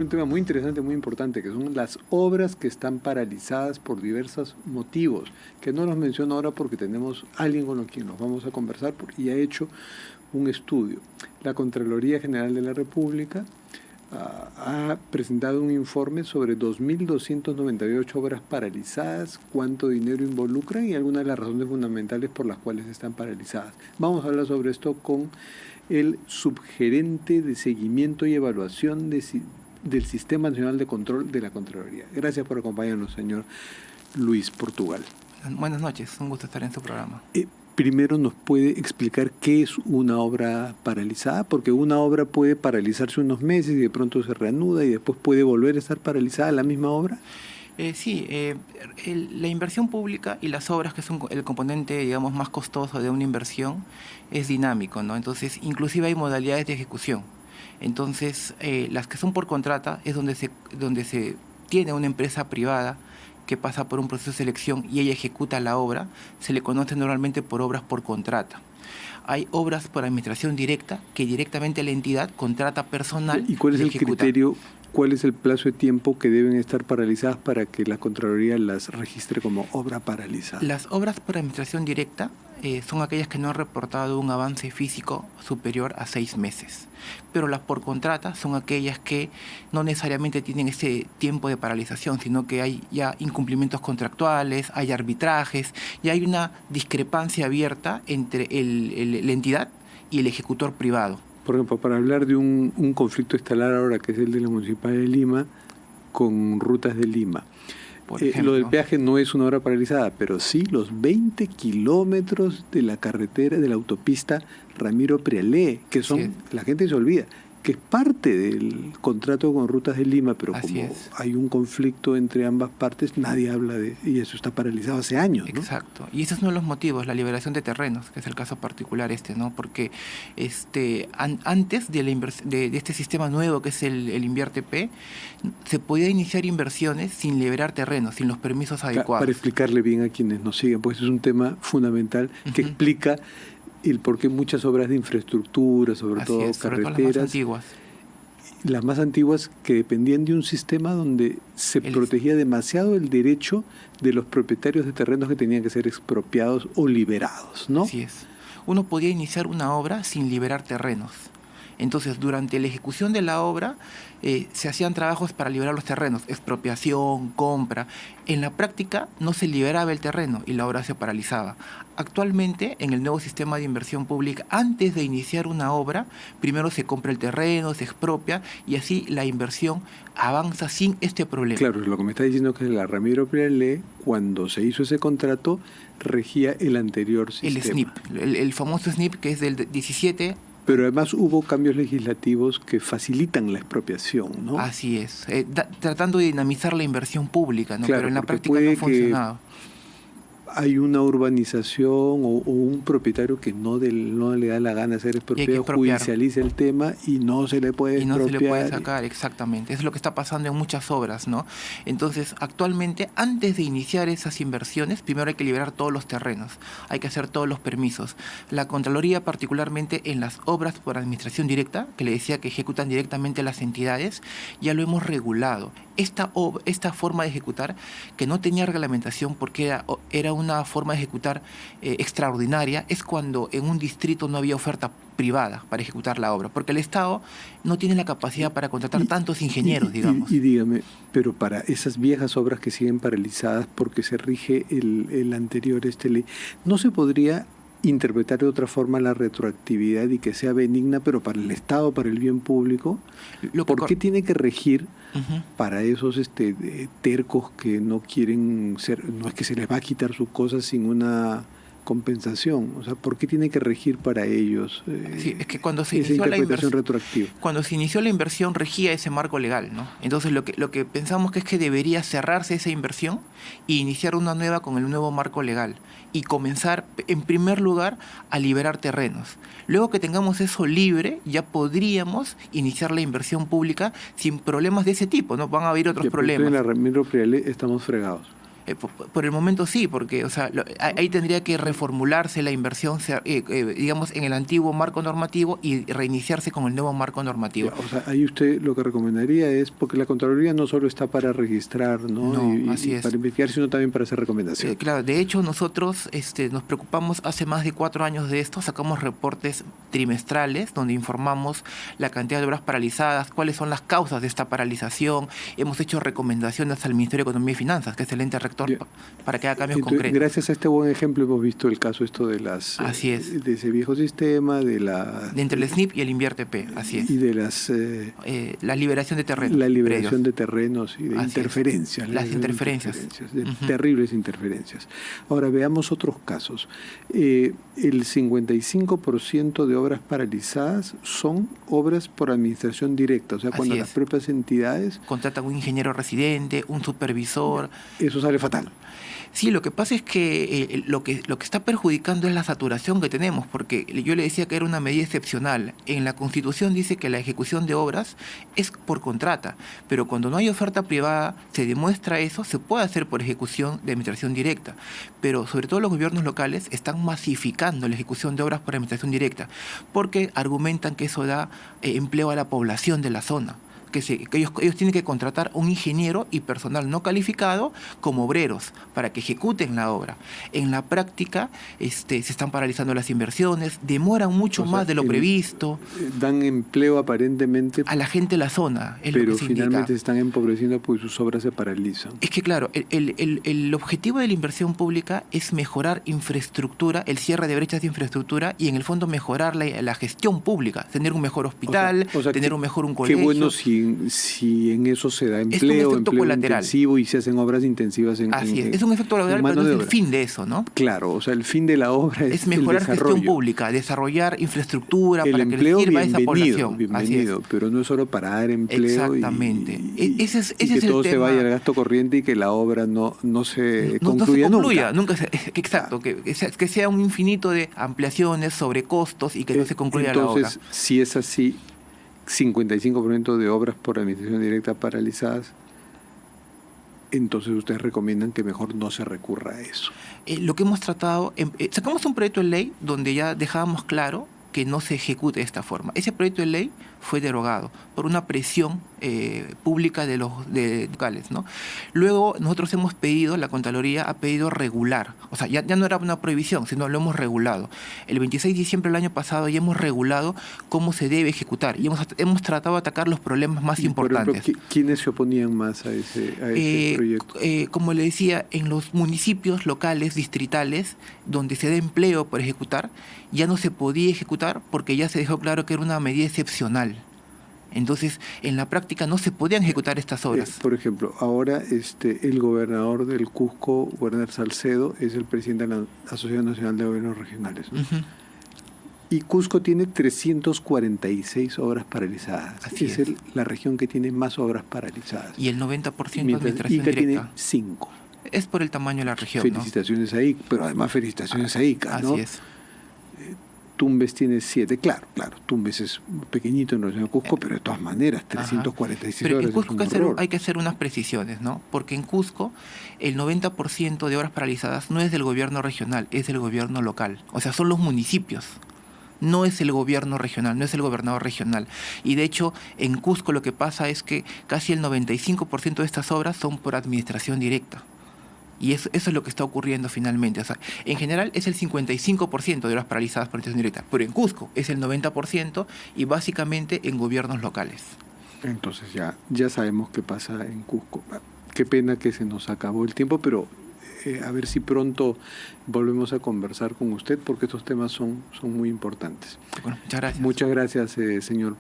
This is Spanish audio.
Un tema muy interesante, muy importante, que son las obras que están paralizadas por diversos motivos, que no los menciono ahora porque tenemos alguien con quien nos vamos a conversar y ha hecho un estudio. La Contraloría General de la República ha presentado un informe sobre 2.298 obras paralizadas, cuánto dinero involucran y algunas de las razones fundamentales por las cuales están paralizadas. Vamos a hablar sobre esto con el subgerente de seguimiento y evaluación del Sistema Nacional de Control de la Contraloría. Gracias por acompañarnos, señor Luis Portugal. Buenas noches, un gusto estar en su programa. Primero, ¿nos puede explicar qué es una obra paralizada? Porque una obra puede paralizarse unos meses y de pronto se reanuda y después puede volver a estar paralizada la misma obra. Sí, la inversión pública y las obras, que son el componente, digamos, más costoso de una inversión, es dinámico, ¿no? Entonces, inclusive hay modalidades de ejecución. Entonces, las que son por contrata es donde se tiene una empresa privada que pasa por un proceso de selección y ella ejecuta la obra. Se le conoce normalmente por obras por contrata. Hay obras por administración directa, que directamente la entidad contrata personal. ¿Y cuál es el criterio, cuál es el plazo de tiempo que deben estar paralizadas para que la Contraloría las registre como obra paralizada? Las obras por administración directa son aquellas que no han reportado un avance físico superior a 6 meses. Pero las por contrata son aquellas que no necesariamente tienen ese tiempo de paralización, sino que hay ya incumplimientos contractuales, hay arbitrajes y hay una discrepancia abierta entre la entidad y el ejecutor privado. Por ejemplo, para hablar de un conflicto estelar ahora, que es el de la Municipal de Lima, con Rutas de Lima. Lo del peaje no es una obra paralizada, pero sí los 20 kilómetros de la carretera, de la autopista Ramiro Prialé, que son, sí, la gente se olvida, que es parte del contrato con Rutas de Lima, pero como hay un conflicto entre ambas partes, nadie habla de, y eso está paralizado hace años, ¿no? Exacto, y ese es uno de los motivos, la liberación de terrenos, que es el caso particular ¿no? Porque antes de este sistema nuevo que es el InvierteP, se podía iniciar inversiones sin liberar terrenos, sin los permisos adecuados. Para explicarle bien a quienes nos siguen, pues es un tema fundamental que explica el por qué muchas obras de infraestructura, sobre todo carreteras, sobre todo las más antiguas que dependían de un sistema donde se protegía demasiado el derecho de los propietarios de terrenos que tenían que ser expropiados o liberados, ¿no? Así es. Uno podía iniciar una obra sin liberar terrenos. Entonces, durante la ejecución de la obra, se hacían trabajos para liberar los terrenos, expropiación, compra. En la práctica no se liberaba el terreno y la obra se paralizaba. Actualmente, en el nuevo sistema de inversión pública, antes de iniciar una obra, primero se compra el terreno, se expropia y así la inversión avanza sin este problema. Claro, lo que me está diciendo es que la Ramiro Prialé, cuando se hizo ese contrato, regía el anterior sistema. El SNIP, el famoso SNIP, que es del 17. Pero además hubo cambios legislativos que facilitan la expropiación, ¿no? Así es, tratando de dinamizar la inversión pública, ¿no? Claro, pero en la práctica no ha funcionado. Hay una urbanización o un propietario que no le da la gana ser expropiado, judicializa el tema y no se le puede expropiar. Y no se le puede sacar, exactamente. Es lo que está pasando en muchas obras, ¿no? Entonces, actualmente, antes de iniciar esas inversiones, primero hay que liberar todos los terrenos, hay que hacer todos los permisos. La Contraloría, particularmente en las obras por administración directa, que le decía que ejecutan directamente las entidades, ya lo hemos regulado. Esta forma de ejecutar, que no tenía reglamentación porque era una forma de ejecutar extraordinaria, es cuando en un distrito no había oferta privada para ejecutar la obra, porque el Estado no tiene la capacidad para contratar tantos ingenieros, digamos. Y dígame, pero para esas viejas obras que siguen paralizadas porque se rige el anterior ley, ¿no se podría interpretar de otra forma la retroactividad y que sea benigna, pero para el Estado, para el bien público? ¿Por qué tiene que regir para esos tercos que no quieren ser, no es que se les va a quitar sus cosas sin una compensación? O sea, ¿por qué tiene que regir para ellos sí, es que cuando se esa inició interpretación retroactiva? Cuando se inició la inversión regía ese marco legal, ¿no? Entonces lo que pensamos que es que debería cerrarse esa inversión e iniciar una nueva con el nuevo marco legal y comenzar en primer lugar a liberar terrenos. Luego que tengamos eso libre, ya podríamos iniciar la inversión pública sin problemas de ese tipo, ¿no? Van a haber otros problemas. En la Ramiro Prialé estamos fregados. Por el momento sí, porque o sea, ahí tendría que reformularse la inversión, digamos, en el antiguo marco normativo y reiniciarse con el nuevo marco normativo. Ya, o sea, ahí usted lo que recomendaría es, porque la Contraloría no solo está para registrar, ¿no? No, así es. Para investigar, sino también para hacer recomendaciones. Claro, de hecho nosotros nos preocupamos hace más de 4 años de esto, sacamos reportes trimestrales donde informamos la cantidad de obras paralizadas, cuáles son las causas de esta paralización, hemos hecho recomendaciones al Ministerio de Economía y Finanzas, que es el ente rector, para que haga cambios concretos. Gracias a este buen ejemplo hemos visto el caso esto de las así es. De ese viejo sistema, de entre el SNIP y el Invierte-P, así es. Y de las la liberación de terrenos. La liberación predios. De terrenos y de así interferencias. Las interferencias. De terribles interferencias. Ahora veamos otros casos. El 55% de obras paralizadas son obras por administración directa, o sea, cuando las propias entidades contratan un ingeniero residente, un supervisor. Eso sale fatal. Sí, lo que pasa es que lo que está perjudicando es la saturación que tenemos, porque yo le decía que era una medida excepcional. En la Constitución dice que la ejecución de obras es por contrata, pero cuando no hay oferta privada, se demuestra eso, se puede hacer por ejecución de administración directa. Pero sobre todo los gobiernos locales están masificando la ejecución de obras por administración directa, porque argumentan que eso da empleo a la población de la zona. Que ellos tienen que contratar un ingeniero y personal no calificado como obreros para que ejecuten la obra. En la práctica se están paralizando las inversiones, demoran mucho más de lo previsto. Dan empleo aparentemente a la gente de la zona, es pero lo que se finalmente indica. Se están empobreciendo porque sus obras se paralizan. Es que claro, el objetivo de la inversión pública es mejorar infraestructura, el cierre de brechas de infraestructura y en el fondo mejorar la gestión pública, tener un mejor hospital, tener un colegio. Qué bueno si en eso se da empleo intensivo y se hacen obras intensivas Así es un efecto colateral, pero no es el fin de eso, ¿no? Claro, o sea, el fin de la obra es mejorar el desarrollo. Gestión pública, desarrollar infraestructura para que le sirva a esa población. Bienvenido, pero no es solo para dar empleo. Exactamente. Ese que todo se vaya al gasto corriente y que la obra no se concluya nunca. Exacto, que sea un infinito de ampliaciones, sobrecostos y que no se concluya la obra. Entonces, si es así, 55% de obras por administración directa paralizadas, entonces ustedes recomiendan que mejor no se recurra a eso. Lo que hemos tratado, sacamos un proyecto de ley donde ya dejábamos claro que no se ejecute de esta forma. Ese proyecto de ley fue derogado por una presión pública de los locales, ¿no? Luego nosotros hemos pedido, la Contraloría ha pedido regular, o sea, ya no era una prohibición, sino lo hemos regulado. El 26 de diciembre del año pasado ya hemos regulado cómo se debe ejecutar y hemos tratado de atacar los problemas más importantes. Por ejemplo, ¿quiénes se oponían más a ese proyecto? Como le decía, en los municipios locales, distritales, donde se da empleo por ejecutar, ya no se podía ejecutar porque ya se dejó claro que era una medida excepcional. Entonces, en la práctica no se podían ejecutar estas obras. Por ejemplo, ahora el gobernador del Cusco, Werner Salcedo, es el presidente de la Asociación Nacional de Gobiernos Regionales, ¿no? Uh-huh. Y Cusco tiene 346 obras paralizadas. Así es. La región que tiene más obras paralizadas. Y el 90% de administración Ica directa. Tiene 5. Es por el tamaño de la región, felicitaciones, ¿no? A Ica, pero además felicitaciones a Ica, ¿no? Así es. Tumbes tiene 7, claro, Tumbes es pequeñito en relación a Cusco, pero de todas maneras, 346 pero horas en Cusco es un horror. hay que hacer unas precisiones, ¿no? Porque en Cusco el 90% de obras paralizadas no es del gobierno regional, es del gobierno local. O sea, son los municipios. No es el gobierno regional, no es el gobernador regional. Y de hecho, en Cusco lo que pasa es que casi el 95% de estas obras son por administración directa. Y eso es lo que está ocurriendo finalmente. O sea, en general es el 55% de obras paralizadas por administración directa, pero en Cusco es el 90% y básicamente en gobiernos locales. Entonces ya sabemos qué pasa en Cusco. Qué pena que se nos acabó el tiempo, pero a ver si pronto volvemos a conversar con usted porque estos temas son muy importantes. Bueno, muchas gracias. Muchas gracias, señor